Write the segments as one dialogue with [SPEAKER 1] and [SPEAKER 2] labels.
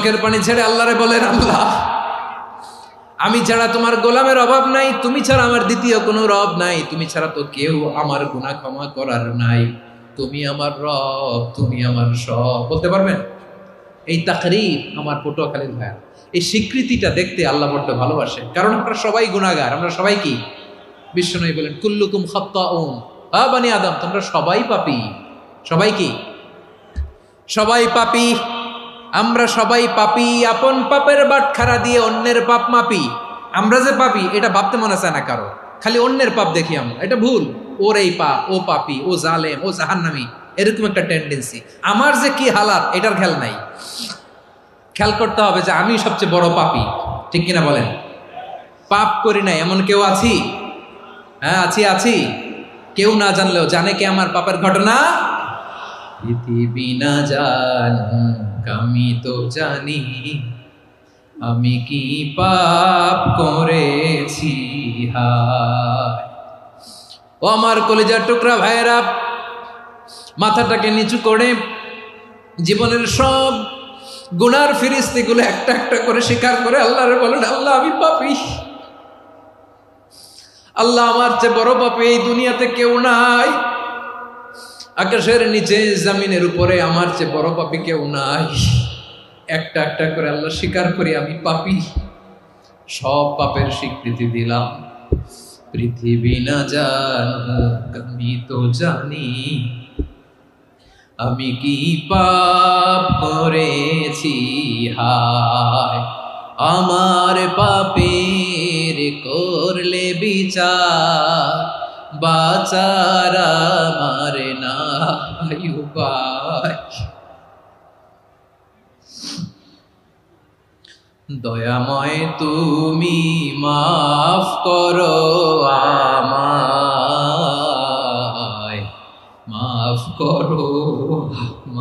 [SPEAKER 1] চোখের পানি ছেড়ে আল্লাহরে বলেন, আল্লাহ আমি ছাড়া তোমার গোলামের অভাব নাই, তুমি ছাড়া আমার দ্বিতীয় কোনো রব নাই, তুমি ছাড়া তো কেউ আমার গুনাহ ক্ষমা করার নাই, তুমি আমার রব, তুমি আমার সব। বলতে পারবেন? এই তাকরীর আমার পটুয়াখালীর ভাইয়া, এই স্বীকৃতিটা দেখতে আল্লাহ বড্ড ভালোবাসেন, কারণ আমরা সবাই গুনাহগার। আমরা সবাই কি? বিশ্বনবী বলেন কুল্লুকুম খাত্তাউন, বানি আদম তোমরা সবাই পাপী। সবাই কি? সবাই পাপী। আমরা সবাই পাপী, আপন পাপের বাটখারা দিয়ে অন্যের পাপ মাপি। আমরা যে পাপী এটা ভাবতে মনে চায় না কারো, খালি অন্যের পাপ দেখি আমরা, এটা ভুল। ওর এই পাপ, ও পাপী, ও জালেম, ও জাহান্নামী, এরকম একটা টেন্ডেন্সি। আমার যে কি হালাত এটার খেয়াল নাই। খেয়াল করতে হবে যে আমি সবচেয়ে বড় পাপী, ঠিক কিনা বলেন? পাপ করি নাই এমন কেউ আছি? হ্যাঁ আছি। কেউ না জানলেও জানে কে আমার পাপের ঘটনা? পৃথিবী না জানুক আমি তো জানি, আমি কি পাপ করেছি হায়। ও আমার কলিজার টুকরা ভাইয়েরা, মাথাটাকে নিচু করে জীবনের সব গুনার ফিরিস্তিগুলো একটা একটা করে স্বীকার করে আল্লাহরে বলেন, আল্লাহ আমি পাপী। আল্লাহ আমার চেয়ে বড় পাপী এই দুনিয়াতে কেউ নাই। আকাশের নিচে জমিনের উপরে আমার চেয়ে বড় পাপী কেউ নাই। একটা একটা করে আল্লাহ স্বীকার করি আমি পাপী, সব পাপের স্বীকৃতি দিলাম। পৃথিবী না জানুক আমি তো জানি, আমি কি পাপ করেছি হায়। আমার পাপের করলে বিচার, বাচার আমার নাই উপায়। দয়াময় তুমি মাফ করো আমায়, মাফ করো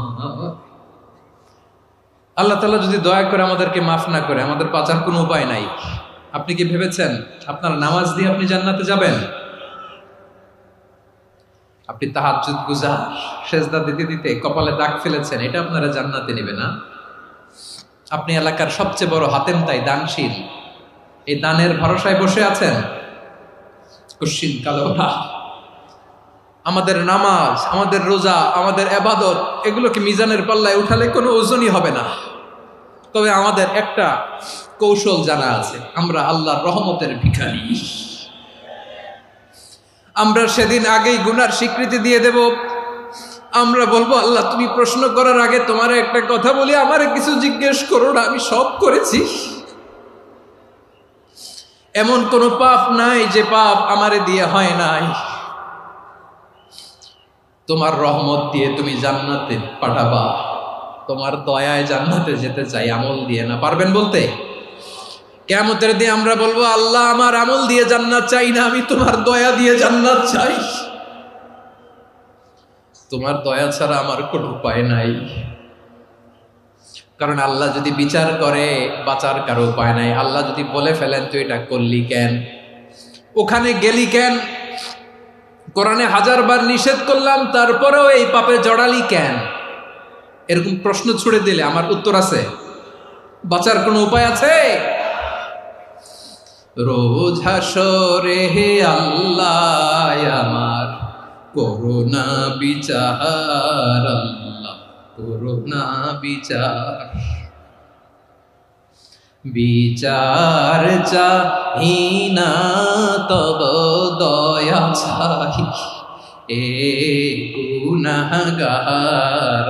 [SPEAKER 1] আমায়। আল্লাহ তাআলা যদি দয়া করে আমাদেরকে মাফ না করে, আমাদের বাঁচার কোনো উপায় নাই। আপনি কি ভেবেছেন আপনার নামাজ দিয়ে আপনি জান্নাতে যাবেন? আপনি তাহাজ্জুদ গুজার, সেজদা দিতে দিতে কপালে দাগ ফেলেছেন, এটা আপনারা জান্নাতে নেবে না। আপনি এলাকার সবচেয়ে বড় হাতেম তাই দানশীল, এই দানের ভরসায় বসে আছেন, কশিন কালো না। আমাদের নামাজ, আমাদের রোজা, আমাদের ইবাদত, এগুলোকে মিজানের পাল্লায় উঠালে কোনো ওজনই হবে না। তবে আমাদের একটা কৌশল জানা আছে, আমরা আল্লাহর রহমতের ভিখারি। আমরা সেদিন আগেই গুনার স্বীকৃতি দিয়ে দেব। আমরা বলবো, আল্লাহ তুমি প্রশ্ন করার আগে তোমার একটা কথা বলি, আমারে কিছু জিজ্ঞেস করো না, আমি সব করেছি। এমন কোন পাপ নাই যে পাপ আমারে দিয়ে হয় নাই। তোমার রহমত দিয়ে তুমি জান্নাতে পাঠাবা, তোমার দয়ায় জান্নাতে যেতে চাই, আমল দিয়ে না। পারবেন বলতে? কিয়ামতের দিন আমরা বলবো, আল্লাহ আমার আমল দিয়ে জান্নাত চাই না, আমি তোমার দয়া দিয়ে জান্নাত চাই। তোমার দয়া ছাড়া আমার কোনো উপায় নাই। কারণ আল্লাহ যদি বিচার করে বাঁচার কারো উপায় নাই। আল্লাহ যদি বলে ফেলেন তুই এটা করলি কেন, ওখানে গেলি কেন, কোরআনে 1000 বার নিষেধ করলাম তারপরেও এই পাপে জড়ালি কেন, এরকম প্রশ্ন ছুড়ে দিলে আমার উত্তর আছে? বাঁচার কোনো উপায় আছে? রোজ হাসরে হে আল্লাহ আমার করুণা বিচার, আল্লাহ করুণা বিচার। বিচার চাহি না তব দয়া চাহি, এ গুনাহগার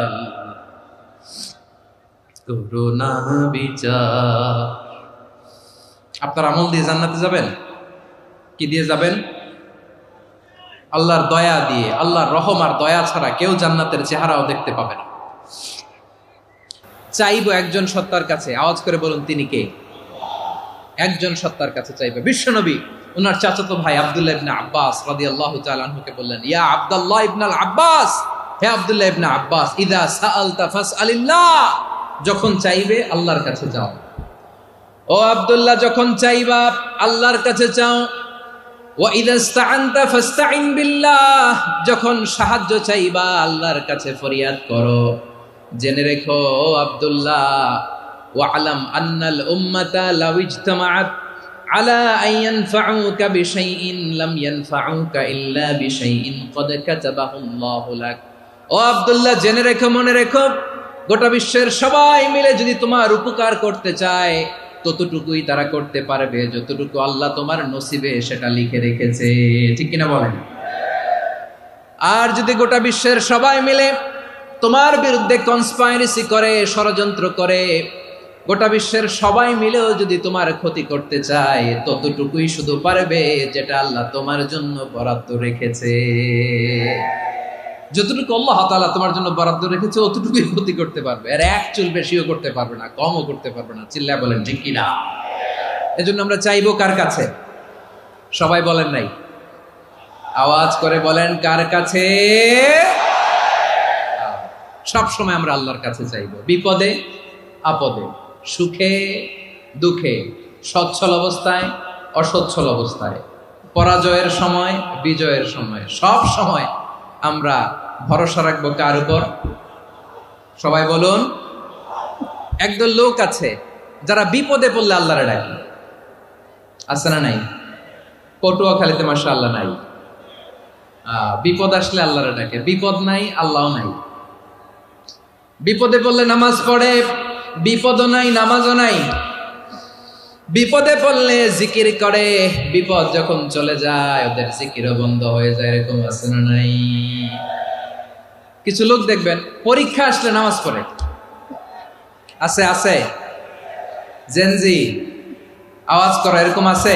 [SPEAKER 1] করুণা বিচার। আপনার আমল দিয়ে জান্নাতে যাবেন? কি দিয়ে যাবেন? আল্লাহর দয়া দিয়ে। আল্লাহর রহম আর দয়া ছাড়া কেউ জান্নাতের চেহারাও দেখতে পাবে না। চাইবো একজন সত্তার কাছে, আওয়াজ করে বলুন তিনি কে? একজন সত্তার কাছে চাইবে। বিশ্বনবী ওনার চাচাতো ভাই আব্দুল্লাহ ইবনে আব্বাস রাদিয়াল্লাহু তাআলা আনহুকে বললেন, ইয়া আব্দুল্লাহ ইবনে আব্বাস, হে আব্দুল্লাহ ইবনে আব্বাস, ইযা সাআলতা ফাসআলিল্লাহ, যখন চাইবে আল্লাহর কাছে যাও। ও আব্দুল্লাহ, যখন চাইবা আল্লাহর কাছে চাও। ওয়া ইযা ইসতাআনতা ফাসতাইন বিল্লাহ, যখন সাহায্য চাইবা আল্লাহর কাছে ফরিয়াদ করো। জেনে রেখো আব্দুল্লাহ, ওয়া'লাম আন্নাল উম্মাতা লাউ ইজতামাআত আলা আন ইয়ানফাউকা বিশাইইন লাম ইয়ানফাউকা ইল্লা বিশাইইন ক্বাদ কাতাবাহু আল্লাহু লাক। ও আব্দুল্লাহ, জেনে রেখো, মনে রেখো, গোটা বিশ্বের সবাই মিলে যদি তোমার উপকার করতে চায় ততটুকুই তারা করতে পারবে যতটুকু আল্লাহ তোমার নসিবে সেটা লিখে রেখেছে। ঠিক কিনা বলেন? আর যদি গোটা বিশ্বের সবাই মিলে তোমার বিরুদ্ধে কনস্পাইরেসি করে, ষড়যন্ত্র করে, গোটা বিশ্বের সবাই মিলেও যদি তোমার ক্ষতি করতে চায় ততটুকুই শুধু পারবে যেটা আল্লাহ তোমার জন্য বরাদ্দ রেখেছে। যতটুকু আল্লাহ তাআলা তোমার জন্য বরাদ্দ রেখেছে অতটুকুই ক্ষতি করতে পারবে, আর এক চুল বেশিও করতে পারবে না, কমও করতে পারবে না। চিল্লায় বলেন ঠিক কিনা? এজন্য আমরা চাইবো কার কাছে? সবাই বলেন নাই, আওয়াজ করে বলেন কার কাছে? সব সময় আমরা আল্লাহর কাছে চাইবো, বিপদে আপদে, সুখে দুঃখে, সচ্ছল অবস্থায় অসচ্ছল অবস্থায়, পরাজয়ের সময় বিজয়ের সময়, সব সময় আমরা ভরসা রাখবো কার উপর? সবাই বলুন। একদল লোক আছে যারা বিপদে পড়লে আল্লাহরে ডাকে, আছে না নাই? পটুয়াখালীতে মাশাআল্লাহ নাই। বিপদ আসলে আল্লাহরে ডাকে, বিপদ নাই আল্লাহও নাই। বিপদে পড়লে নামাজ পড়ে, বিপদও নাই নামাজও নাই। বিপদে পড়লে জিকির করে, বিপদ যখন চলে যায় ওদের জিকিরও বন্ধ হয়ে যায়। এরকম আছে না নাই? কিছু লোক দেখবেন পরীক্ষা আসলে নামাজ পড়ে, আছে আছে। জেনজি আওয়াজ করো, এরকম আছে?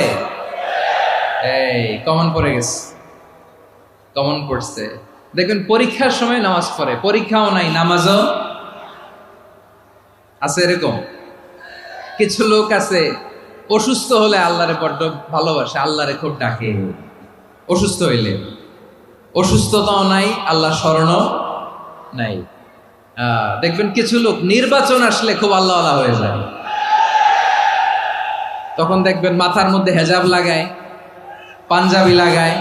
[SPEAKER 1] এই কমন পড়ে গেছে, কমন পড়ছে। দেখবেন পরীক্ষার সময় নামাজ পড়ে, পরীক্ষাও নাই নামাজও আছে। এরকম কিছু লোক আছে অসুস্থ হলে আল্লাহরে বড্ড ভালোবাসে, আল্লাহরে খুব ডাকে। অসুস্থ হইলে অসুস্থতাও নাই, আল্লাহ স্মরণও নাই। দেখবেন কিছু লোক নির্বাচন আসলে খুব আল্লাহ আল্লাহ হয়ে যায়, তখন দেখবেন মাথার মধ্যে হেজাব লাগায়, পাঞ্জাবি লাগায়,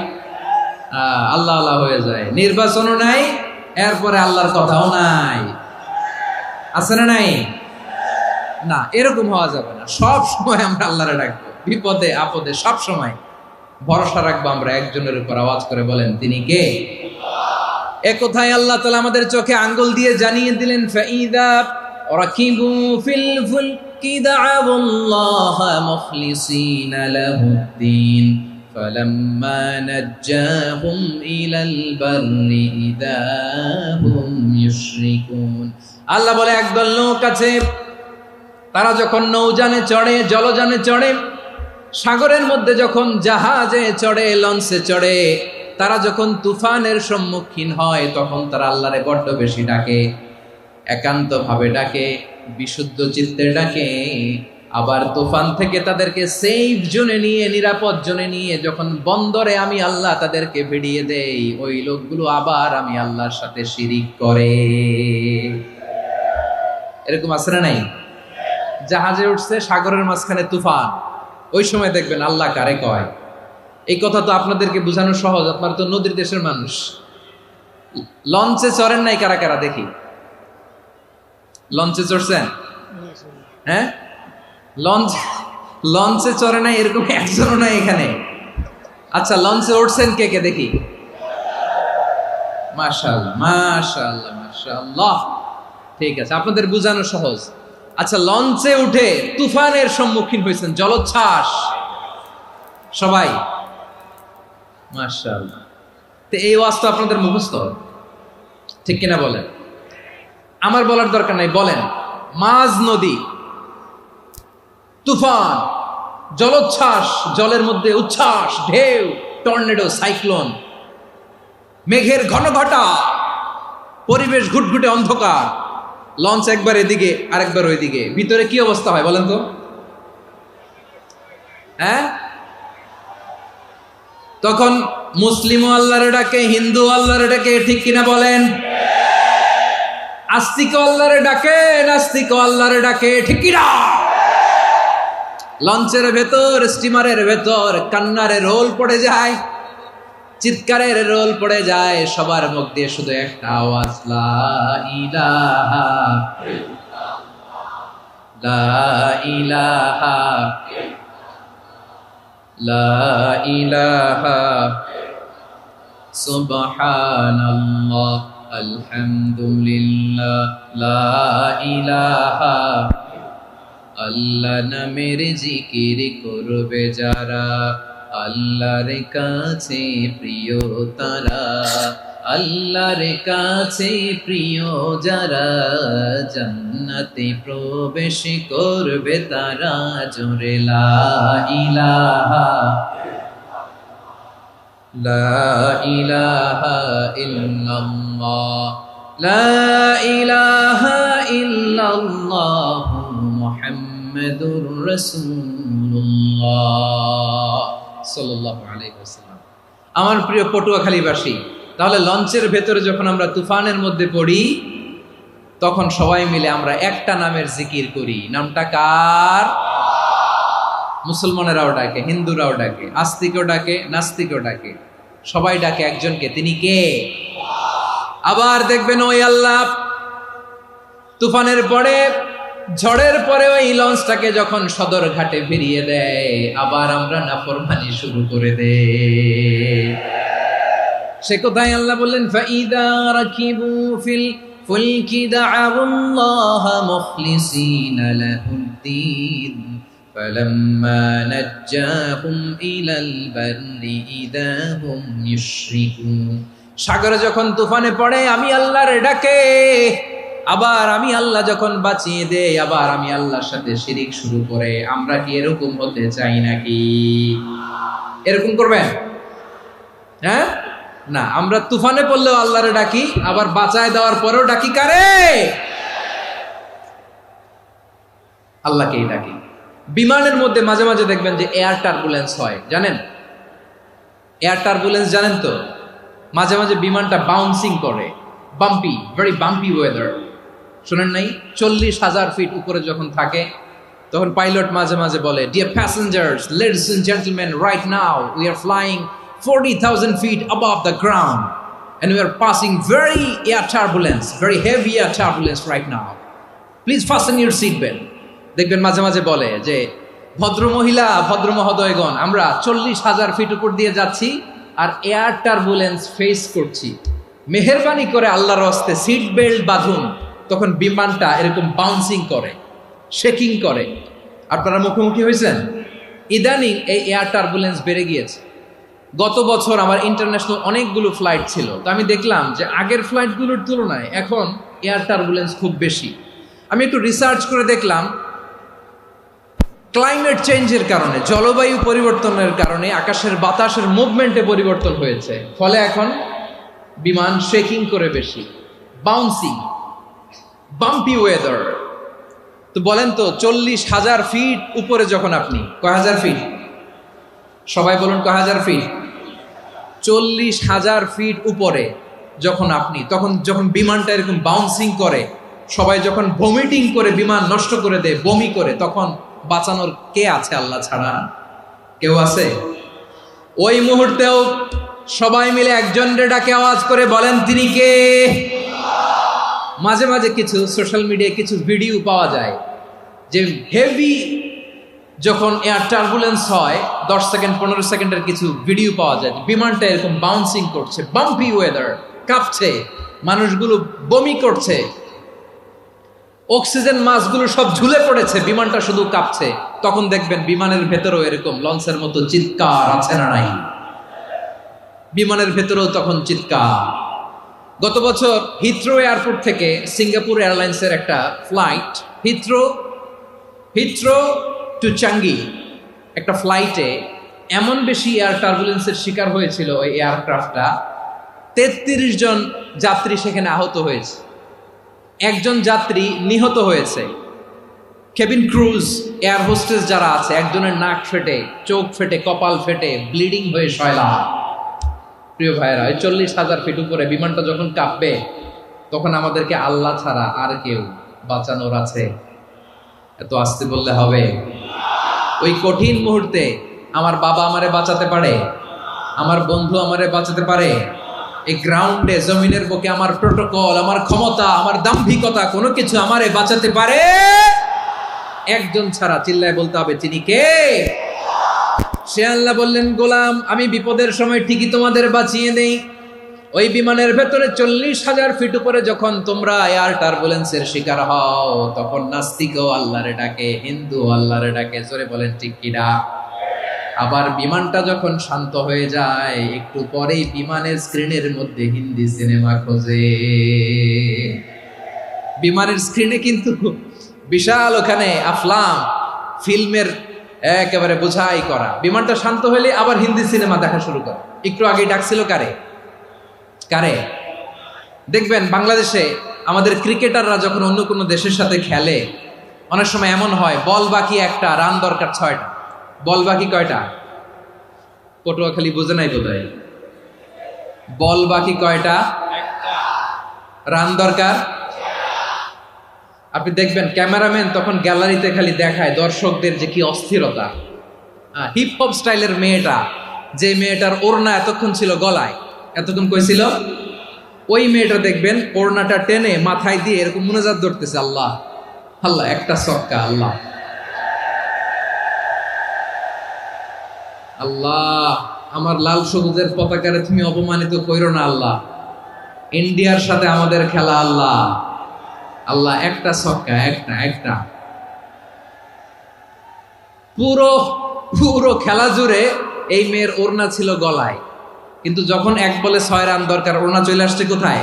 [SPEAKER 1] আল্লাহ আল্লাহ হয়ে যায়। নির্বাচনও নাই, এরপরে আল্লাহর কথাও নাই। আছে না নাই? না, এরকম হওয়া যাবে না। সব সময় আমরা আল্লাহরে ডাকবো, বিপদে আপদে সব সময় ভরসা রাখবো আমরা একজনের উপর। আওয়াজ করে বলেন তিনি কে? এ কথায় আল্লাহ তাআলা আমাদের চোখে আঙ্গুল দিয়ে জানিয়ে দিলেন, ফাইদা রাকিবু ফিল ফুলকি দা'আউল্লাহা মুখলিসিনা লাহুদ্দিন ফালাম্মা নাজ্জাহুম ইলাল বাররি ইযা হুম ইউশরিকুন। আল্লাহ বলে একদল লোক আছে, তারা যখন নৌযানে চড়ে, জলযানে চড়ে, সাগরের মধ্যে যখন জাহাজে চড়ে, লঞ্চে চড়ে, তারা যখন তুফানের সম্মুখীন হয় তখন তারা আল্লাহরে বড্ড বেশি ডাকে, একান্ত ভাবে ডাকে, বিশুদ্ধ চিত্তে ডাকে। আবার তুফান থেকে তাদেরকে সেফ জোনে নিয়ে, নিরাপদ জোনে নিয়ে যখন বন্দরে আমি আল্লাহ তাদেরকে ভিড়িয়ে দেই, ওই লোকগুলো আবার আমি আল্লাহর সাথে শিরিক করে। এরকম আছে না নাই? জাহাজে উঠছে, সাগরের মাঝখানে তুফান, ওই সময় দেখবেন আল্লাহ কারে কয়। এই কথা তো আপনাদেরকে বোঝানো সহজ, আপনারা তো নদীর দেশের মানুষ। লঞ্চে চড়েন নাই কারা কারা দেখি? লঞ্চে চড়ছেন? হ্যাঁ, লঞ্চে চড়ে নাই এরকম একজনও নাই এখানে। আচ্ছা, লঞ্চে উঠছেন কে কে দেখি? মাশাআল্লাহ মাশাআল্লাহ মাশাআল্লাহ। ঠিক আছে, আপনাদের বোঝানো সহজ। আচ্ছা, লঞ্চে উঠে তুফানের সম্মুখীন হয়েছেন, জলোচ্ছ্বাস, সবাই মাশাআল্লাহ। তো এই ওয়াজ তো আপনাদের মুখস্থ, ঠিক কিনা বলেন? আমার বলার দরকার নাই, বলেন। মাঝ নদী, তুফান, জলোচ্ছ্বাস, জলের মধ্যে উচ্ছ্বাস, ঢেউ, টর্নেডো, সাইক্লোন, মেঘের ঘনঘটা, পরিবেশ ঘুটঘুটে অন্ধকার, লঞ্চ একবার এদিকে আরেকবার ওইদিকে, ভিতরে কি অবস্থা হয় বলেন তো? হ্যাঁ, তখন মুসলিমও আল্লাহরে ডাকে, হিন্দু আল্লাহরে ডাকে, ঠিক কিনা বলেন? আস্তিক আল্লাহরে ডাকে, নাস্তিক আল্লাহরে ডাকে, ঠিক কিনা? লঞ্চের ভেতর, স্টিমারের ভেতর কান্নারে রোল পড়ে যায়, চিৎকারের রোল পড়ে যায়, সবার মুখ দিয়ে শুধু একটা আওয়াজ, লা ইলাহা লা ইলাহা লা ইলাহা সুবহানাল্লাহ আলহামদুলিল্লাহ লা ইলাহা। আল্লাহ নামের জিকির করবে যারা, আল্লাহর কাছে প্রিয় তারা, আল্লাহর কাছে প্রিয় যারা, জান্নাতে প্রবেশ করবে তারা। জোরে লা ইলাহা লা ইলাহা ইল্লাল্লাহ লা ইলাহা ইল্লাল্লাহ মুহাম্মাদুর রাসূলুল্লাহ সাল্লাল্লাহু আলাইহি ওয়াসাল্লাম। আমার প্রিয় পটুয়াখালীবাসী, তাহলে লঞ্চের ভেতরে যখন আমরা তুফানের মধ্যে পড়ি, তখন সবাই মিলে আমরা একটা নামের জিকির করি। নামটা কার? মুসলমানেরাও ডাকে, হিন্দুরাও ডাকে, আস্তিকও ডাকে, নাস্তিকও ডাকে, সবাই ডাকে একজনকে। তিনি কে? আবার দেখবেন ওই আল্লাহ তুফানের পরে, ঝড়ের পরে ওই লঞ্চটাকে যখন সদর ঘাটে ফিরিয়ে দেয়, আবার আমরা নাফরমানি শুরু করে দেই। সে কোথায়? আল্লাহ বললেন ফাইদা রাকিবু ফিল ফুলকি দা'আউল্লাহা মুখলিসিনা লাহুদ্দিন ফালাম্মা নাজ্জাহুম ইলাল বাররি ইযা হুম ইউশরিকুন। সাগরে যখন তুফানে পড়ে আমি আল্লাহর ডাকে, আবার আমি আল্লাহ যখন বাঁচিয়ে দেই, আবার আমি আল্লাহর সাথে শিরিক শুরু করে। আমরা কি এরকম হতে চাই নাকি? এরকম করবেন? হ্যাঁ না, আমরা তুফানে পড়লেও আল্লাহরে ডাকি, আবার বাঁচায় দেওয়ার পরেও ডাকি কারে? আল্লাহকেই ডাকি। বিমানের মধ্যে মাঝে মাঝে দেখবেন যে এয়ার টার্বুলেন্স হয়, জানেন? এয়ার টার্বুলেন্স জানেন তো? মাঝে মাঝে বিমানটা বাউন্সিং করে, বাম্পি, ভেরি বাম্পি ওয়েদার। শোনেন নাই? 40,000 ফিট উপরে যখন থাকে, তখন পাইলট মাঝে মাঝে বলে, dear passengers, ladies and gentleman, right now we are flying 40,000 feet above the ground and we are passing very air turbulence, very heavy air turbulence right now. Please fasten your seat belt. দেখবেন মাঝে মাঝে বলে যে, ভদ্র মহিলা, ভদ্র মহোদয়গণ, আমরা 40,000 ফিট উপর দিয়ে যাচ্ছি আর এয়ার টার্বুলেন্স ফেস করছি, মেহেরবানি করে আল্লাহর হস্তে সিট বেল্ট বাঁধুন। তখন বিমানটা এরকম বাউন্সিং করে, শেকিং করে। আপনারা মুখোমুখি হয়েছেন? ইদানিং এই এয়ার টার্বুলেন্স বেড়ে গিয়েছে। গত বছর আমার ইন্টারন্যাশনাল অনেকগুলো ফ্লাইট ছিল, তো আমি দেখলাম যে আগের ফ্লাইটগুলোর তুলনায় এখন এয়ার টার্বুলেন্স খুব বেশি। আমি একটু রিসার্চ করে দেখলাম, ক্লাইমেট চেঞ্জের কারণে, জলবায়ু পরিবর্তনের কারণে আকাশের বাতাসের মুভমেন্টে পরিবর্তন হয়েছে, ফলে এখন বিমান শেকিং করে বেশি, বাউন্সিং, বাম্পি ওয়েদার। তো বলেন তো, 40,000 ফিট উপরে যখন আপনি, কয় হাজার ফিট? সবাই বলুন কয় হাজার ফিট? 40,000 ফিট উপরে যখন আপনি, তখন যখন বিমানটা এরকম বাউন্সিং করে, সবাই যখন ভমিটিং করে বিমান নষ্ট করে দেয়, বমি করে, তখন বাঁচানোর কে আছে আল্লাহ ছাড়া? কেউ আছে? ওই মুহূর্তেও সবাই মিলে একজনের ডাকে আওয়াজ করে বলেন, তিনি কে? মাঝে মাঝে কিছু সোশ্যাল মিডিয়ায় কিছু ভিডিও পাওয়া যায় যে হেভি যখন এয়ার টার্বুলেন্স হয়, 10 সেকেন্ড 15 সেকেন্ডের কিছু ভিডিও পাওয়া যায়, বিমানটা এরকম বাউন্সিং করছে, বাম্পি ওয়েদার, কাঁপছে, মানুষগুলো বমি করছে, অক্সিজেন মাস্কগুলো সব ঝুলে পড়েছে, বিমানটা শুধু কাঁপছে। তখন দেখবেন বিমানের ভেতরেও এরকম লঞ্চের মতো চিৎকার আছে না নাই? বিমানের ভেতরেও তখন চিৎকার। গত বছর হিথ্রো এয়ারপোর্ট থেকে সিঙ্গাপুর এয়ারলাইন্সের একটা ফ্লাইট, হিথ্রো টু চাঙ্গি, একটা ফ্লাইটে এমন বেশি এয়ার টার্বুলেন্সের শিকার হয়েছিল ওই এয়ারক্রাফটটা, 33 জন যাত্রী সেখানে আহত হয়েছে, একজন যাত্রী নিহত হয়েছে। কেবিন ক্রুজ, এয়ার হোস্টেস যারা আছে, একজনের নাক ফেটে, চোখ ফেটে, কপাল ফেটে, ব্লিডিং হয়ে শয়লা। প্রিয় ভাইয়েরা, 40,000 ফিট উপরে বিমানটা যখন কাঁপবে, তখন আমাদেরকে আল্লাহ ছাড়া আর কেউ বাঁচানোর আছে? এত আস্তে বললে হবে? ওই কঠিন মুহূর্তে আমার বাবা আমারে বাঁচাতে পারে, আমার বন্ধু আমারে বাঁচাতে পারে। এই গ্রাউন্ডে, জমিনের বুকে আমার প্রোটোকল, আমার ক্ষমতা, আমার দাম্ভিকতা, কোনো কিছু আমারে বাঁচাতে পারে? একজন ছাড়া, চিল্লায় বলতে হবে তিনি কে? সে আল্লাহ বললেন, গোলাম আমি বিপদের সময় ঠিকই তোমাদের বাঁচিয়ে দেই। ওই বিমানের ভেতরে 40,000 ফিট উপরে যখন তোমরা এয়ার টার্বুলেন্সের শিকার হও, তখন নাস্তিকও আল্লাহরে ডাকে, হিন্দু আল্লাহরে ডাকে, জোরে বলেন ঠিক কিনা? আবার বিমানটা যখন শান্ত হয়ে যায়, একটু পরেই বিমানের স্ক্রিনের মধ্যে হিন্দি সিনেমা খোঁজে। বিমানের স্ক্রিনে কিন্তু বিশাল ওখানে আফলাম ফিল্মের একেবারে বোঝাই করা। বিমানটা শান্ত হলে আবার হিন্দি সিনেমা দেখা শুরু করে। একটু আগে ডাকছিল কারে? কারে? দেখবেন বাংলাদেশে আমাদের ক্রিকেটাররা যখন অন্য কোনো দেশের সাথে খেলে, অনেক সময় এমন হয় বল বাকি একটা, রান দরকার 6টা। বল বাকি কয়টা? পটুয়াখালী বুঝে নাই বোধহয়। বল বাকি কয়টা? রান দরকার। আপনি দেখবেন ক্যামেরাম্যান তখন গ্যালারিতে খালি দেখায় দর্শকদের যে কি অস্থিরতা। হিপ হপ স্টাইলের মেয়েটা, যে মেয়েটার ওড়না এতক্ষণ ছিল গলায়, এতক্ষণ কইছিল, ওই মেয়েটা দেখবেন ওড়নাটা টেনে মাথায় দিয়ে এরকম মুনাজাত ধরতেছে, আল্লাহ আল্লাহ, একটা ছক্কা, আল্লাহ আল্লাহ, আমার লাল সবুজের পতাকারে তুমি অপমানিত কইরো না আল্লাহ, ইন্ডিয়ার সাথে আমাদের খেলা, আল্লাহ আল্লাহ, একটা ছক্কা, একটা। পুরো খেলা জুড়ে এই মেয়ের ওড়না ছিল গলায়, কিন্তু যখন এক বলে 6 রান দরকার, ওড়না চলে আসছে কোথায়?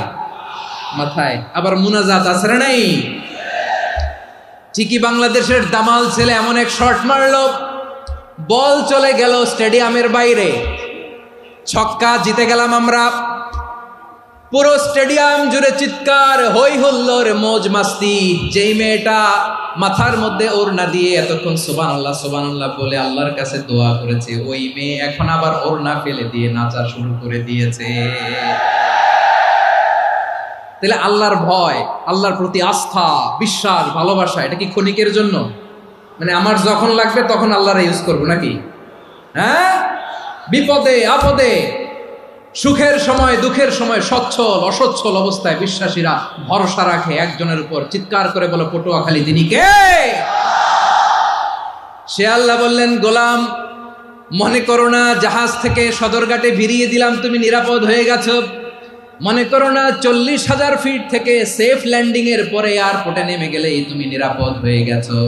[SPEAKER 1] মাথায়। আবার মুনাজাত আছে না নাই? ঠিকই বাংলাদেশের দামাল ছেলে এমন এক শট মারলো, বল চলে গেল স্টেডিয়ামের বাইরে, ছক্কা, জিতে গেলাম আমরা। পুরো স্টেডিয়াম জুড়ে চিৎকার, হই হুল্লোর, মৌজ মাস্তি। যেই মেয়েটা মাথার মধ্যে ওড়না দিয়ে এতক্ষণ সুবহানাল্লাহ সুবহানাল্লাহ বলে আল্লাহর কাছে দোয়া করেছে, ওই মেয়ে এখন আবার ওড়না ফেলে দিয়ে নাচা শুরু করে দিয়েছে। তাহলে আল্লাহর ভয়, আল্লাহর প্রতি আস্থা, বিশ্বাস, ভালোবাসা, এটা কি ক্ষণিকের জন্য? মানে আমার যখন লাগবে তখন আল্লাহরে ইউজ করবো নাকি? হ্যাঁ, বিপদে আপদে, সুখের সময় দুঃখের সময়, সচ্ছল অসচ্ছল অবস্থায় বিশ্বাসীরা ভরসা রাখে একজনের উপর। চিৎকার করে বলো, পটুয়াখালী তিনি কে? সে আল্লাহ বললেন, গোলাম মনে করো না জাহাজ থেকে সদরঘাটে ভিড়িয়ে দিলাম, তুমি নিরাপদ হয়ে গেছো। মনে করো না 40,000 ফিট থেকে সেফ ল্যান্ডিং এর পরে এয়ারপোর্টে নেমে গেলেই তুমি নিরাপদ হয়ে গেছো।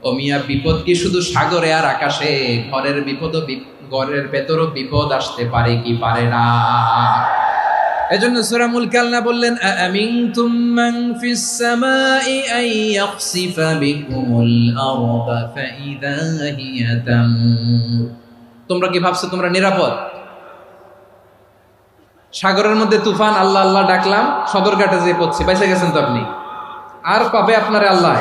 [SPEAKER 1] ও মিয়া, বিপদ কি শুধু সাগরে আর আকাশে? ঘরের বিপদও, ঘরের ভেতরও বিপদ আসতে পারে কি পারে না? এজন্য সূরা মুলক আল্লাহ বললেন, আমিনতুম মান ফিস সামাই আন ইয়াখসিফা বিকুমুল আরদা ফাইদা হিয়া তামুর। তোমরা কি ভাবছো তোমরা নিরাপদ? সাগরের মধ্যে তুফান, আল্লাহ আল্লাহ ডাকলাম, সদরঘাটে যেয়ে পড়ছে, বাইসা গেছেন তো আপনি। আর পাবে আপনারে আল্লাহ?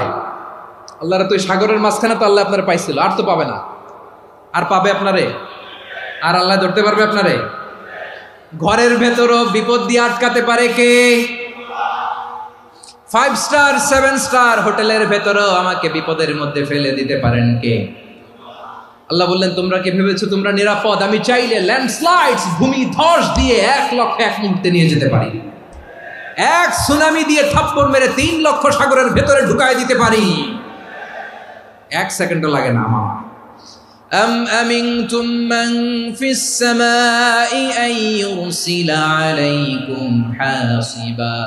[SPEAKER 1] আল্লাহরা তো সাগরের মাঝখানে তো আল্লাহ আপনারে পাইছিল, আর তো পাবে না। আর পাবে আপনারে? আর আল্লাহ ধরতে পারবে আপনারে? ঘরের ভেতরও বিপদ দিয়ে আটকাতে পারে কে? 5 স্টার 7 স্টার হোটেলের ভেতরেও আমাকে বিপদের মধ্যে ফেলে দিতে পারেন কে? আল্লাহ বললেন, তোমরা কি ভেবেছো তোমরা নিরাপদ? আমি চাইলে ল্যান্ডস্লাইডস, ভূমি ধস দিয়ে 1 লক্ষ 1 মুহূর্তে নিয়ে যেতে পারি। এক সুনামি দিয়ে থাপ্পড় মেরে 3 লক্ষ সাগরের ভেতরে ঢুকায় দিতে পারি। 1 সেকেন্ডও লাগে না আমার। أم أمنتم من في السماء أن يرسل عليكم حاصبا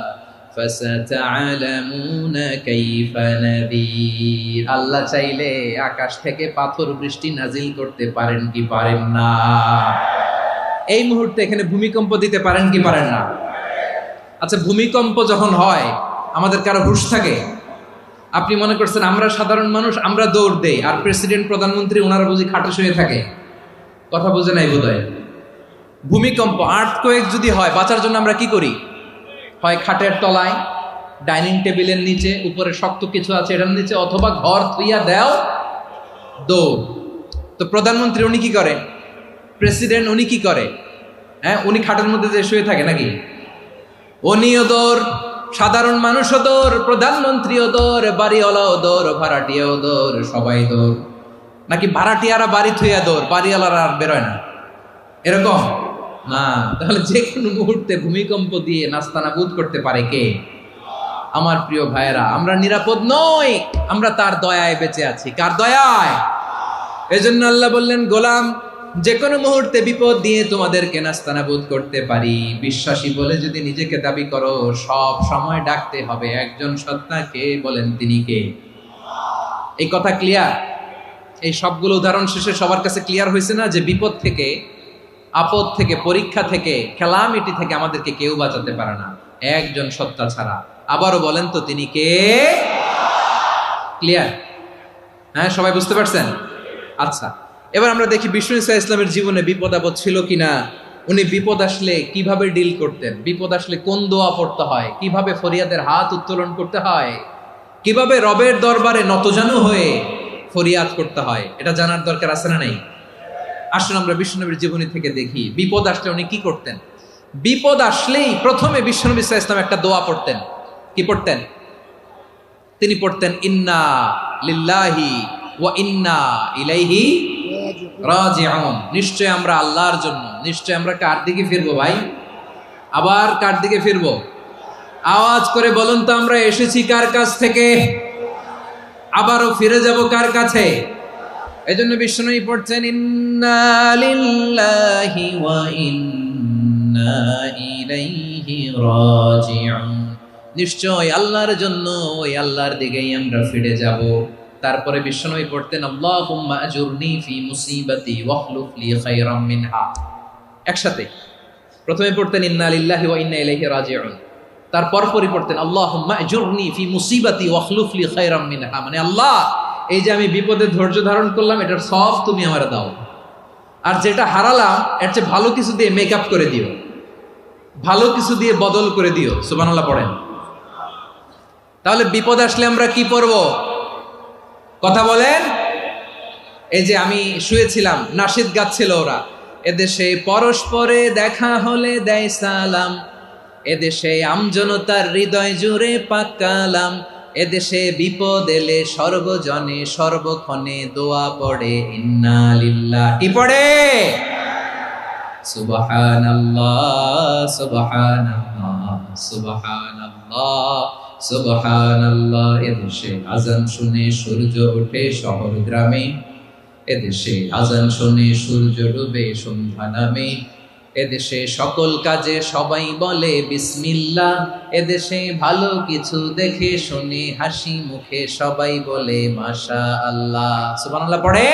[SPEAKER 1] فستعلمون كيف نذير। আল্লাহ চাইলে আকাশ থেকে পাথর বৃষ্টি নাজিল করতে পারেন কি পারেন না? এই মুহূর্তে এখানে ভূমিকম্প দিতে পারেন কি পারেন না? আচ্ছা, ভূমিকম্প যখন হয় আমাদের কারো হুঁশ থাকে? আপনি মনে করছেন আমরা সাধারণ মানুষ, আমরা দৌড় দেই, আর প্রেসিডেন্ট প্রধানমন্ত্রী ওনারা বুঝি খাটে শুয়ে থাকে? কথা বুঝে নাই বোধহয়। ভূমিকম্প, আর্থকোয়েক যদি হয়, বাঁচার জন্য আমরা কি করি? হয় খাটের তলায়, ডাইনিং টেবিলের নিচে, উপরে শক্ত কিছু আছে এটার নিচে, অথবা ঘর থুইয়া দেও দৌড়। তো প্রধানমন্ত্রী উনি কি করে? প্রেসিডেন্ট উনি কি করে? হ্যাঁ, উনি খাটের মধ্যে যে শুয়ে থাকে নাকি? উনিও দৌড়, সাধারণ মানুষও দৌড়, প্রধানমন্ত্রীও দৌড়, বাড়িওয়ালাও দৌড়, ভাড়াটিয়াও দৌড়, সবাই দৌড়। নাকি ভাড়াটিয়ারা বাড়ি থুইয়া দৌড়, বাড়িওয়ালারা আর বেরোয় না? এরকম না। তাহলে যে কোনো মুহূর্তে ভূমিকম্প দিয়ে নাস্তানাবুদ করতে পারে কে? আমার প্রিয় ভাইয়েরা, আমরা নিরাপদ নই, আমরা তার দয়ায় বেঁচে আছি। কার দয়ায়? এজন্য আল্লাহ বললেন, গোলাম, যে কোনো মুহূর্তে বিপদ দিয়ে তোমাদেরকে নাস্তানাবুদ করতে পারি। বিশ্বাসী বলে যদি নিজেকে দাবি করো, সব সময় ডাকতে হবে একজন সত্তাকে। বলেন তিনি কে? এই কথা ক্লিয়ার? এই সবগুলো উদাহরণ শেষে সবার কাছে ক্লিয়ার হয়েছে না যে বিপদ থেকে, আপদ থেকে, পরীক্ষা থেকে, ক্যালামিটি থেকে আমাদেরকে কেউ বাঁচাতে পারে না একজন সত্তা ছাড়া। আবারও বলেন তো তিনি কে? ক্লিয়ার? হ্যাঁ, সবাই বুঝতে পারছেন? আচ্ছা, এবার আমরা দেখি বিষ্ণু ঈসা ইসলামের জীবনে বিপদ আপদ ছিল কিনা। উনি বিপদ আসলে কিভাবে ডিল করতেন, বিপদ আসলে কোন দোয়া পড়তে হয়, কিভাবে ফরিয়াদের হাত উত্তোলন করতে হয়, কিভাবে রবের দরবারে নতজানু হয়ে ফরিয়াদ করতে হয়, এটা জানার দরকার আছে না নাই? আসুন আমরা বিশ্বনবীর জীবনী থেকে দেখি বিপদ আসলে উনি কি করতেন। বিপদ আসলেই প্রথমে বিশ্বনবী সাল্লাল্লাহু আলাইহি ওয়াসাল্লাম একটা দোয়া পড়তেন। কি পড়তেন? তিনি পড়তেন, ইন্না লিল্লাহি ওয়া ইন্না ইলাইহি রাজিউন। নিশ্চয় আমরা আল্লাহর জন্য, নিশ্চয় আমরা কার দিকে ফিরবো ভাই? আবার কার দিকে ফিরবো? আওয়াজ করে বলুন তো, আমরা এসেছি কার কাছ থেকে, আবারও ফিরে যাব কার কাছে? এজন্য বিষ্ণুই পড়ছেন, ইন্না লিল্লাহি ওয়া ইন্না ইলাইহি রাজিউন। নিশ্চয় আল্লাহর জন্য, ওই আল্লাহর দিকেই আমরা ফিরে যাব। তারপরে বিষ্ণুই পড়তেন, আল্লাহুম্মা আজুরনি ফি মুসিবাতি ওয়াখলুফ লি খায়রাম মিনহা। একসাথে প্রথমে পড়তেন ইন্না লিল্লাহি ওয়া ইন্না ইলাইহি রাজিউন, তারপর পরে পড়তেন আল্লাহুম্মা আজুরনি ফি মুসিবাতি ওয়াখলুফ লি খায়রাম মিনহা। মানে আল্লাহ, এই যে আমি বিপদে ধৈর্য ধারণ করলাম, এটার সব তুমি আমারে দাও, আর যেটা হারালাম এর চেয়ে ভালো কিছু দিয়ে মেকআপ করে দিও, ভালো কিছু দিয়ে বদল করে দিও। সুবহানাল্লাহ পড়েন। তাহলে বিপদ আসলে আমরা কি পড়ব? কথা বলেন। এই যে আমি শুয়েছিলাম, নাশিদ গাচ্ছিল ওরা, এদেশে পরস্পরে দেখা হলে দেয় সালাম, এদেশে আমজনতার হৃদয় জুড়ে পাকালাম, এদেশে বিপদ এলে সর্বজনে সর্বক্ষণে দোয়া পড়ে ইন্না লিল্লাহ। কি পড়ে? সুবহানাল্লাহ সুবহানাল্লাহ সুবহানাল্লাহ সুবহানাল্লাহ। এদেশে আজান শুনে সূর্য ওঠে শহর গ্রামে, এদেশে আজান শুনে সূর্য ডুবে সন্ধ্যা নামে, এদেশে সকল কাজে সবাই বলে বিসমিল্লাহ, এদেশে ভালো কিছু দেখে শুনে হাসি মুখে সবাই বলে মাশাআল্লাহ। সুবহানাল্লাহ পড়ে।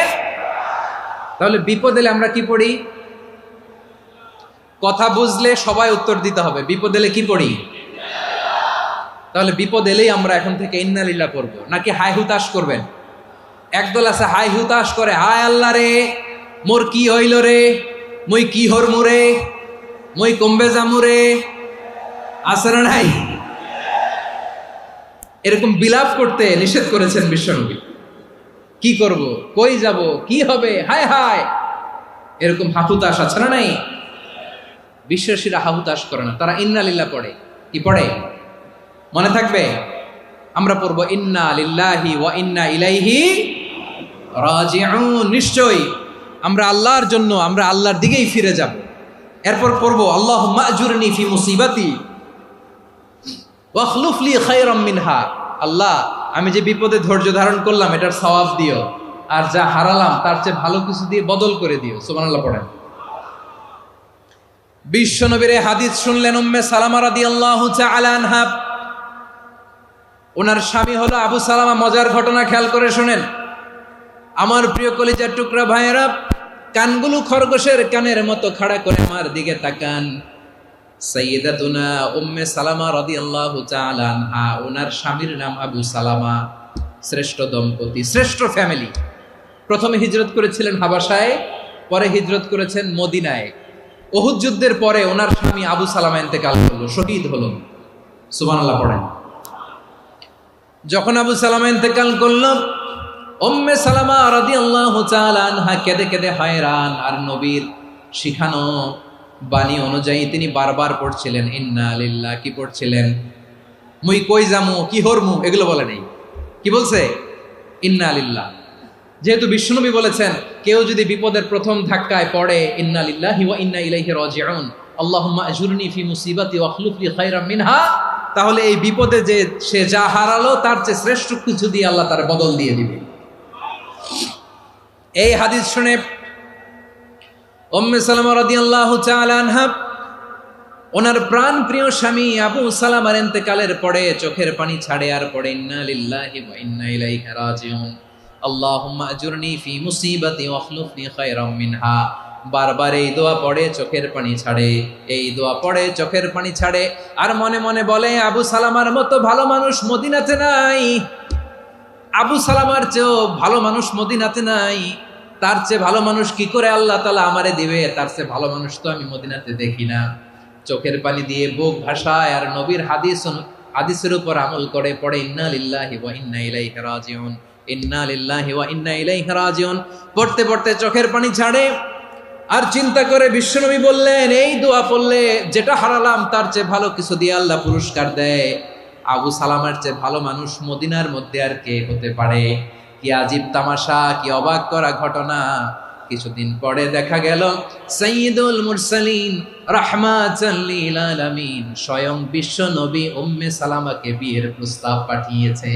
[SPEAKER 1] তাহলে বিপদ এলে আমরা কি পড়ি? কথা বুঝলে সবাই উত্তর দিতে হবে। বিপদ এলে কি পড়ি? তাহলে বিপদ এলেই আমরা এখন থেকে ইন্না লিল্লাহ পড়বো, নাকি হাই হুতাশ করবেন? একদল আছে হাই হুতাশ করে, হায় আল্লাহ রে মোর কি হইল রে, মই কি হরমু রে, মই কমবে জামু রে, আছে না নাই? এরকম বিলাপ করতে নিষেধ করেছেন বিশ্বনবী। কি করব, কই যাব, কি হবে, হায় হায়, এরকম হাহুতাশ আছে না নাই? বিশ্বাসীরা হাহুতাশ করে না, তারা ইন্না লিল্লাহ পড়ে। কি পড়ে? মনে থাকবে? আমরা পড়বো ইন্না লিল্লাহি ওয়া ইন্না ইলাইহি রাজিউন। নিশ্চয়ই আমরা আল্লাহর জন্য, আমরা আল্লাহর দিকেই ফিরে যাব। এরপর পড়বো আল্লাহুম্মা আজুরনি ফি মুসিবাতি ওয়াখলুফ লি খায়রাম মিনহা। আল্লাহ, আমি যে বিপদে ধৈর্য ধারণ করলাম এটার সওয়াব দিও, আর যা হারালাম তার চেয়ে ভালো কিছু দিয়ে বদল করে দিও। সুবহানাল্লাহ পড়েন। বিশ্বনবীর হাদিস শুনলেন উম্মে সালামা রাদিয়াল্লাহু তাআলা আনহা। ওনার স্বামী হলো আবু সালামা। মজার ঘটনা খেয়াল করে শুনেন আমার প্রিয় কলিজার টুকরা ভাইয়েরা। কানগুলো খরগোশের কানের মতো খাড়া করে আমার দিকে তাকান। সাইয়্যিদাতুনা উম্মে সালামা রাদিয়াল্লাহু তাআলা আনহা, ওনার স্বামীর নাম আবু সালামা। শ্রেষ্ঠ দম্পতি, শ্রেষ্ঠ ফ্যামিলি। প্রথমে হিজরত করেছিলেন হাবাসায়, পরে হিজরত করেছেন মদিনায়। উহুদ যুদ্ধের পরে ওনার স্বামী আবু সালামা ইন্তেকাল করলো, শহীদ হলো। সুবহানাল্লাহ পড়েন। যখন আবু সালামা ইন্তেকাল করলো, উম্মে সালামা রাদিয়াল্লাহু তাআলা আনহা কেঁদে কেঁদে হয়রান। আর নবীর শিখানো বাণী অনুযায়ী তিনি বারবার পড়ছিলেন ইন্না লিল্লাহ। কি পড়ছিলেন? মুই কই যামু, কি হরমু, এগুলো বলে নেই। কি বলছে? ইন্না লিল্লাহ। যেহেতু বিশ্বনবী বলেছেন কেউ যদি বিপদের প্রথম ধাক্কায় পড়ে ইন্না লিল্লাহি ওয়া ইন্না ইলাইহি রাজিউন, আল্লাহুম্মা আজুরনি ফি মুসিবাতি ওয়াখলুফ লি খায়রাম মিনহা, তাহলে এই বিপদে যে সে যা হারালো তার চেয়ে শ্রেষ্ঠ কিছু দিয়ে আল্লাহ তার বদল দিয়ে দিবে। এই হাদিস শুনে উম্মে সালামা রাদিয়াল্লাহু তাআলা আনহা ওনার প্রাণ প্রিয় স্বামী আবু সালামার ইন্তেকালের পরে চোখের পানি ছাড়ে আর পড়ে ইন্না লিল্লাহি ওয়া ইন্না ইলাইহি রাজিউন আল্লাহুম্মা আজুরনি ফি মুসিবাতি ওয়াখলুফনি খায়রাম মিনহা। বারবার এই দোয়া পড়ে চোখের পানি ছাড়ে, এই দোয়া পড়ে চোখের পানি ছাড়ে, আর মনে মনে বলে আবু সালামার মতো ভালো মানুষ মদিনাতে নাই, আবু সালামার চেয়েও ভালো মানুষ মদিনাতে নাই, তার চেয়ে ভালো মানুষ কি করে আল্লাহ তাআলা আমারে দিবে, তার চেয়ে ভালো মানুষ তো আমি মদিনাতে দেখি না। চোখের পানি দিয়ে বুক ভাসায় আর নবীর হাদিসের উপর আমল করে পড়ে ইন্না লিল্লাহি ওয়া ইন্না ইলাইহি রাজিউন, ইন্না লিল্লাহি ওয়া ইন্না ইলাইহি রাজিউন। পড়তে পড়তে চোখের পানি ছাড়ে আর চিন্তা করে বিশ্বনবী বললেন এই দোয়া পড়লে যেটা হারালাম তার চেয়ে ভালো কিছু দিয়ে আল্লাহ পুরস্কার দেয়। আবু সালামার চেয়ে ভালো মানুষ মদিনার মধ্যে আর কে হতে পারে? কি আজীব তামাশা, কি অবাক করা ঘটনা। কিছুদিন পরে দেখা গেল সাইয়্যিদুল মুরসালিন রাহমাতাল লিল আলামিন স্বয়ং বিশ্ব নবী উম্মে সালামাকে বিয়ের প্রস্তাব পাঠিয়েছে।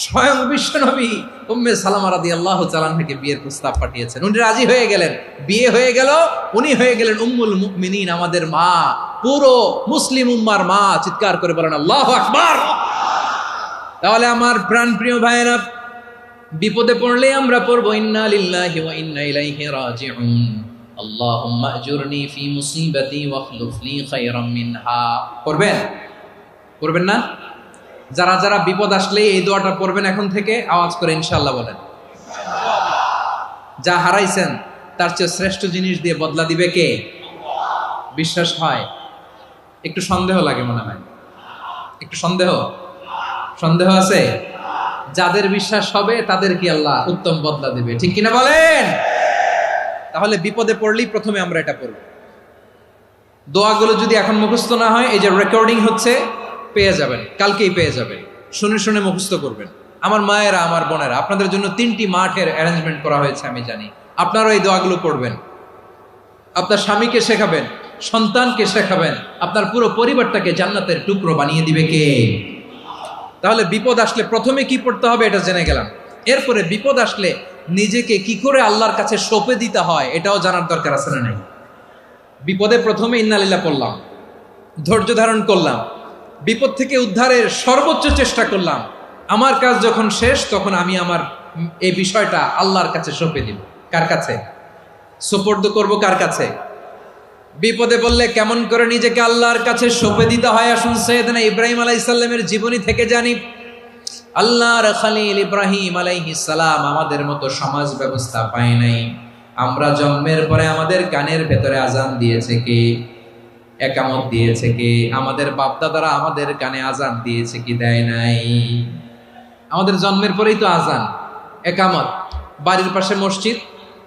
[SPEAKER 1] স্বয়ং বিশ্ব নবী উম্মে সালামা রাদিয়াল্লাহু তাআলা আনহাকে বিয়ের প্রস্তাব পাঠিয়েছেন। উনি রাজি হয়ে গেলেন, বিয়ে হয়ে গেল, উনি হয়ে গেলেন উম্মুল মুমিনিন, আমাদের মা, পুরো মুসলিম উম্মার মা। চিৎকার করে বলেন আল্লাহু আকবার। তাহলে আমার প্রাণ প্রিয় ভাইয়েরা, বিপদে পড়লে আমরা পড়বো ইন্না লিল্লাহি ওয়া ইন্না ইলাইহি রাজিউন আল্লাহুম্মা আজুরনি ফি মুসিবাতি ওয়াখলুফনি খায়রাম মিনহা। পড়বেন? পড়বেন না? যারা যারা বিপদ আসলে এই দোয়াটা পড়বেন এখন থেকে আওয়াজ করে ইনশাআল্লাহ বলেন। যা হারাইছেন তার চেয়ে শ্রেষ্ঠ জিনিস দিয়ে বদলা দিবে কে? বিশ্বাস হয়? একটু সন্দেহ লাগে মনে হয়, একটু সন্দেহ আছে? যাদের বিশ্বাস হবে তাদের কি আল্লাহ উত্তম বদলা দিবে, ঠিক কিনা বলেন? তাহলে বিপদে পড়লেই প্রথমে আমরা এটা পড়ব। দোয়াগুলো যদি এখন মুখস্থ না হয়, এই যে রেকর্ডিং হচ্ছে, পেয়ে যাবেন, কালকেই পেয়ে যাবেন। শুনে শুনে মুখস্থ করবেন। আমার মায়েরা, আমার বোনেরা, আপনাদের জন্য 3টি মাঠের অ্যারেঞ্জমেন্ট করা হয়েছে, আমি জানি। আপনারাও এই দোয়াগুলো পড়বেন, আপনার স্বামীকে শেখাবেন, সন্তানকে শেখাবেন, আপনার পুরো পরিবারটাকে জান্নাতের টুকরো বানিয়ে দিবে কে? তাহলে বিপদ আসলে প্রথমে কি পড়তে হবে এটা জেনে গেলাম। এরপরে বিপদ আসলে নিজেকে কি করে আল্লাহর কাছে সঁপে দিতে হয় এটাও জানার দরকার আছে না নাই? বিপদে প্রথমে ইন্না লিল্লাহ পড়লাম, ধৈর্য ধারণ করলাম, বিপদ থেকে উদ্ধারের সর্বোচ্চ চেষ্টা করলাম। আমার কাজ যখন শেষ তখন আমি আমার এই বিষয়টা আল্লাহর কাছে সঁপে দিব। কার কাছে সুপর্দ করব? কার কাছে? বিপদে বললে কেমন করে নিজেকে আল্লাহর কাছে সঁপে দিতে হয় আসুন সাইয়েদনা ইব্রাহিম আলাইহিস সালামের জীবনী থেকে জানি। আল্লাহর খলিল ইব্রাহিম আলাইহিস সালাম আমাদের মতো সমাজ ব্যবস্থা পায় নাই। আমরা জন্মের পরে আমাদের কানের ভেতরে আজান দিয়েছে কে? একামত দিয়েছে কে? আমাদের বাপদাদারা আমাদের কানে আজান দিয়েছে কি? দেয় নাই। আমাদের জন্মের পরেই তো আজান, একামত, বাড়ির পাশে মসজিদ,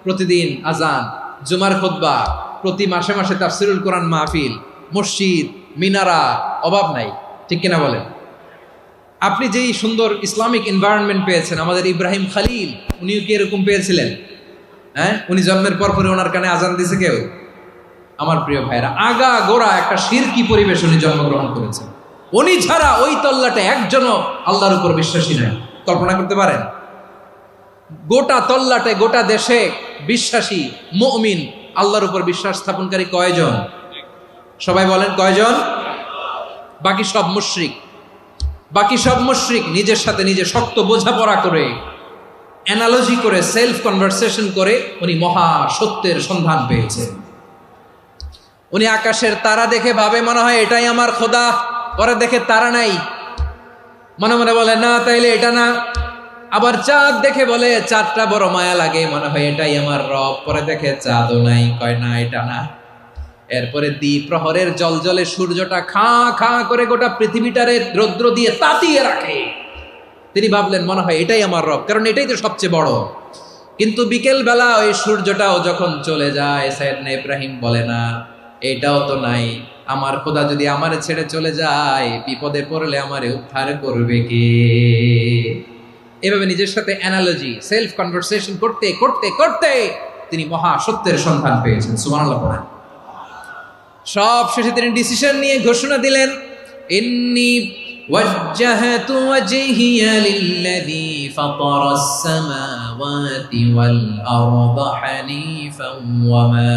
[SPEAKER 1] প্রতিদিন আজান, জুমার খুতবা, প্রতি মাসে মাসে তাফসিরুল কোরআন মাহফিল, মসজিদ, মিনারা, অভাব নাই, ঠিক কিনা বলেন? আপনি যেই সুন্দর ইসলামিক এনভায়রনমেন্ট পেয়েছেন, আমাদের ইব্রাহিম খলিল উনিও কি এরকম পেয়েছিলেন? হ্যাঁ, উনি জন্মের পর পরে ওনার কানে আজান দিয়েছে কেউ? আমার প্রিয় ভাইরা, আগা গোড়া একটা শিরকি পরিবেশ উনি জন্মগ্রহণ করেছেন। উনি ছাড়া ওই তল্লাটে একজনও আল্লাহর উপর বিশ্বাসী নাই। কল্পনা করতে পারেন? গোটা তল্লাটে, গোটা দেশে বিশ্বাসী মুমিন, আল্লাহর উপর বিশ্বাস স্থাপনকারী কয়জন? সবাই বলেন কয়জন? বাকি সব মুশরিক। বাকি সব মুশরিক নিজের সাথে নিজে শক্ত বোঝাপড়া করে, অ্যানালজি করে, সেলফ কনভারসেশন করে উনি মহা সত্যের সন্ধান পেয়েছেন। উনি আকাশের তারা দেখে ভাবে মনে হয় এটাই আমার খোদা, পরে দেখে তারা নাই, মনে মনে বলে না তাইলে এটা না। আবার চাঁদ দেখে বলে চাঁদটা বড় মায়া লাগে, মনে হয় এটাই আমার রব, পরে দেখে চাঁদও নাই, কয় না এটা না। এরপরে দ্বীপ প্রহরের জলজলে সূর্যটা খাঁ খাঁ করে গোটা পৃথিবীটারে রৌদ্র দিয়ে তাতিয়ে রাখে। তিনি ভাবলেন মনে হয় এটাই আমার রব, কারণ এটাই তো সবচেয়ে বড়। কিন্তু বিকেল বেলা ওই সূর্যটাও যখন চলে যায়, সাইয়েদনা ইব্রাহিম বলে না এটাও তো নাই, আমার খোদা যদি আমারে ছেড়ে চলে যায়, বিপদে পড়লে আমারে উদ্ধার করবে কে? এভাবে নিজের সাথে অ্যানালজি, সেলফ কনভারসেশন করতে করতে করতে তিনি মহা সত্যের সন্ধান পেয়েছেন। সুবহানাল্লাহ পড়েন। সব শেষে তিনি ডিসিশন নিয়ে ঘোষণা দিলেন, ইন্নী ওয়াজ্জাহতু ওয়াজহিয়া লিল্লাযী ফাতারাস সামাওয়াতি ওয়াল আরদা হানিফান ওয়া মা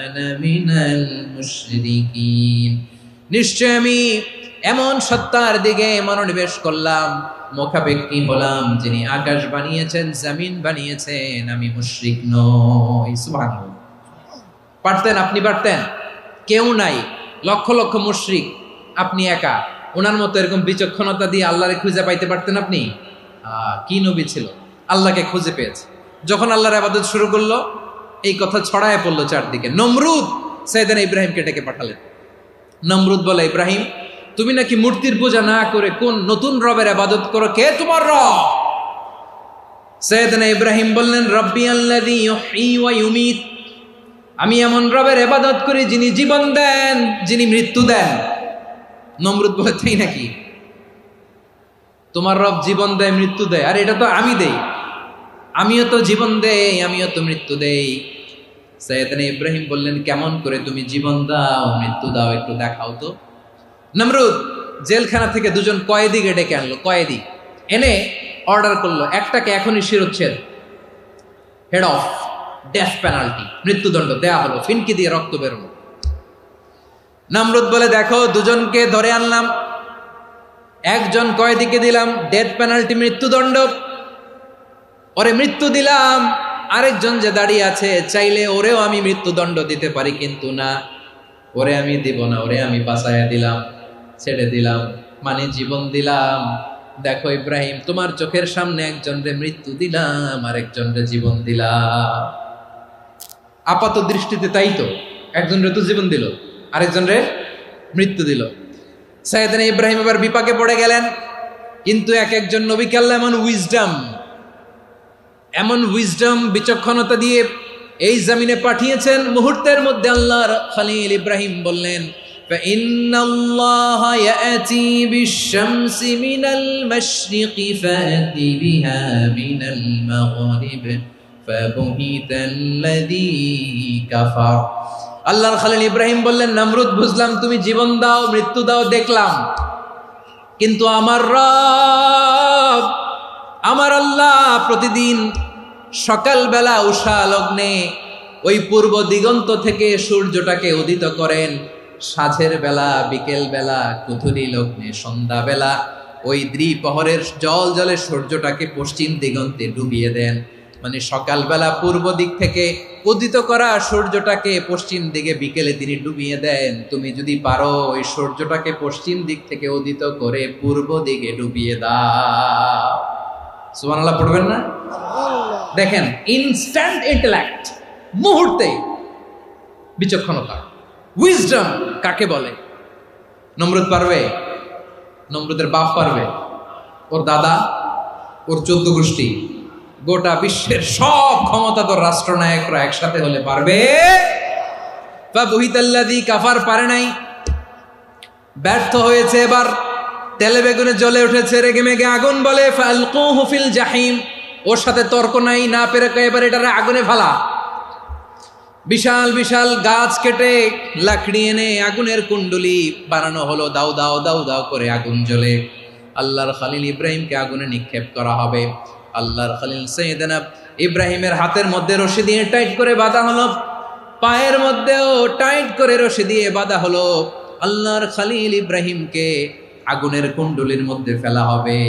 [SPEAKER 1] আনা মিনাল মুশরিকিন। নিশ্চয় আমি এমন সত্তার দিকে মনোনিবেশ করলাম, মুখাপেক্ষী হলাম, যিনি আকাশ বানিয়েছেন, জমিন বানিয়েছেন, আমি মুশরিক নই। সুবহানাল্লাহ। পারতেন? আপনি পারতেন? কেউ নাই, লক্ষ লক্ষ মুশরিক, আপনি একা। ওনার মতো এরকম বিচক্ষণতা দিয়ে আল্লাহরে খুঁজে পাইতে পারতেন আপনি? কি নবী ছিল, আল্লাহকে খুঁজে পেয়েছে। যখন আল্লাহর ইবাদত শুরু করলো, এই কথা ছড়ায় পড়লো চারদিকে। নমরুদ সাইয়েদনা ইব্রাহিমকে ডেকে পাঠালেন। নমরুদ বলে, ইব্রাহিম, তুমি নাকি মূর্তির পূজা না করে কোন নতুন রবের ইবাদত করো, কে তোমার রব? সাইয়েদনা ইব্রাহিম বললেন, রব্বি আল্লাযী ইউহয়ী ওয়া ইউমীত, আমি এমন রবের ইবাদত করি যিনি জীবন দেন, যিনি মৃত্যু দেন। নমরুদ বলে, তাই নাকি? তোমার রব জীবন দেয়, মৃত্যু দেয়? আর এটা তো আমি দেই, আমিও তো জীবন দেই, আমিও তো মৃত্যু দেই। সাইয়েদনা ইব্রাহিম বললেন, কেমন করে তুমি জীবন দাও, মৃত্যু দাও, একটু দেখাও তো। নমরুদ জেলখানা থেকে দুজন কয়েদিকে ডেকে আনলো, কয়েদি এনে অর্ডার করলো, একটাকে এখনই শিরোচ্ছেদ, হেড অফ, ডেথ পেনাল্টি, মৃত্যুদণ্ড দেয়া হলো, ফিনকি দিয়ে রক্ত বেরোলো। নমরুদ বলে, দেখো, দুজনকে ধরে আনলাম, একজন কয়েদিকে দিলাম ডেথ পেনাল্টি, মৃত্যুদণ্ড, ওরে মৃত্যু দিলাম। আরেকজন যে দাঁড়িয়ে আছে, চাইলে ওরেও আমি মৃত্যুদণ্ড দিতে পারি, কিন্তু না, ওরে আমি দিব না, ওরে আমি বাঁচাইয়া দিলাম, ছেড়ে দিলাম, মানে জীবন দিলাম। দেখো ইব্রাহিম, তোমার চোখের সামনে একজনরে মৃত্যু দিলাম, আরেকজনরে জীবন দিলাম। আপাত দৃষ্টিতে তাই তো, একজনরে তো জীবন দিল, আরেকজনরে মৃত্যু দিল। সাইয়েদনা ইব্রাহিম এবার বিপাকে পড়ে গেলেন। কিন্তু এক একজন নবীকে আল্লাহ এমন উইজডম, বিচক্ষণতা দিয়ে এই জমিনে পাঠিয়েছেন। মুহূর্তের মধ্যে আল্লাহর খলিল ইব্রাহিম বললেন, ফাইন্নাল্লাহা ইয়াতি বিশ-শামসি মিনাল মাশরিকি ফাতি বিহা মিনাল মাগরিব ফাবুহিতাল্লাযী কাফার। আল্লাহর খলিল ইব্রাহিম বললেন, নমরুদ, বুঝলাম তুমি জীবন দাও, মৃত্যু দাও, দেখলাম, কিন্তু আমার রব, আমার আল্লাহ প্রতিদিন সকালবেলা উষা লগ্নে ওই পূর্ব দিগন্ত থেকে সূর্যটাকে উদিত করেন, সাঁঝের বেলা, বিকেল বেলা, কুথুরি লগ্নে, সন্ধ্যাবেলা ওই দ্বিপ্রহরের জল জলে সূর্যটাকে পশ্চিম দিগন্তে ডুবিয়ে দেন। মানে সকালবেলা পূর্ব দিক থেকে উদিত করা সূর্যটাকে পশ্চিম দিকে বিকেলে তিনি ডুবিয়ে দেন। তুমি যদি পারো ওই সূর্যটাকে পশ্চিম দিক থেকে উদিত করে পূর্ব দিকে ডুবিয়ে দাও। সুবহানাল্লাহ পড়বেন না? দেখেন, ইনস্ট্যান্ট ইন্টেলেক্ট, মুহূর্তে বিচক্ষণতা, উইজডম কাকে বলে? নমরুদ পারবে? নমরুদের বাপ পারবে? ওর দাদা, ওর 14 গোষ্ঠী, গোটা বিশ্বের সব ক্ষমতাধর রাষ্ট্রনায়করা একসাথে হলে পারবে? ফাবুহিতাল্লাযী কাফার পারে নাই, ব্যর্থ হয়েছে। এবার তেলে বেগুনে জ্বলে উঠেছে, রেগে মেগে আগুন বলে, ফালকুহু ফিল জাহিম। ওর সাথে তর্ক নাই, না পেরে এবার এটারে আগুনে ফেলা। বিশাল বিশাল গাছ কেটে লাকড়ি এনে আগুনের কুণ্ডলি বানানো হলো, দাও দাও দাও দাও করে আগুন জ্বলে। আল্লাহর খলিল ইব্রাহিমকে আগুনে নিক্ষেপ করা হবে। আল্লাহর খলিল সাইয়েদনা ইব্রাহিমের হাতের মধ্যে রশি দিয়ে টাইট করে বাঁধা হলো, পায়ের মধ্যেও টাইট করে রশি দিয়ে বাঁধা হলো। আল্লাহর খলিল ইব্রাহিমকে আগুনের কুণ্ডলির মধ্যে ফেলা হবে।